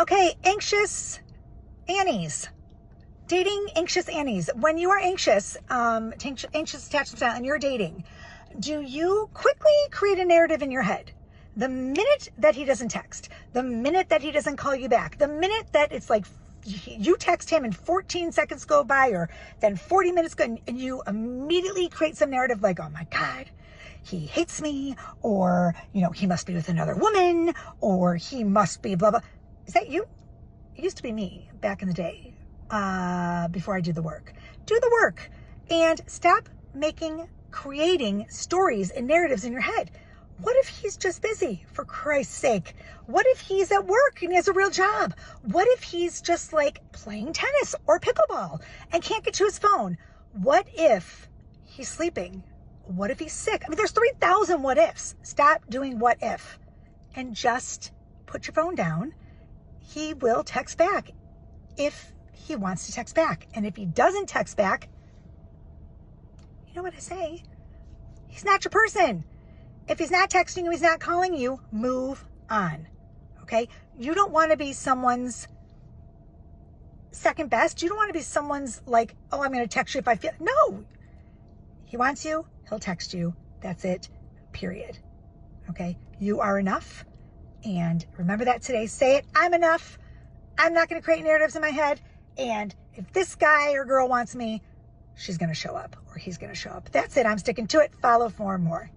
Okay, anxious Annies. Dating anxious Annies. When you are anxious, anxious attachment style, and you're dating, do you quickly create a narrative in your head? The minute that he doesn't text, the minute that he doesn't call you back, the minute that it's like you text him and 14 seconds go by, or then 40 minutes go, and you immediately create some narrative like, oh my God, he hates me, or, he must be with another woman, or he must be blah, blah. Is that you? It used to be me back in the day, before I did the work. Do the work and stop creating stories and narratives in your head. What if he's just busy, for Christ's sake? What if he's at work and he has a real job? What if he's just like playing tennis or pickleball and can't get to his phone? What if he's sleeping? What if he's sick? I mean, there's 3,000 what ifs. Stop doing what if and just put your phone down. He will text back if he wants to text back. And if he doesn't text back, you know what I say? He's not your person. If he's not texting you, he's not calling you, move on. Okay? You don't want to be someone's second best. You don't want to be someone's like, oh, I'm going to text you if I feel. No. He wants you, he'll text you. That's it. Period. Okay? You are enough. And remember that today. Say it. I'm enough. I'm not going to create narratives in my head. And if this guy or girl wants me, she's going to show up or he's going to show up. That's it. I'm sticking to it. Follow for more.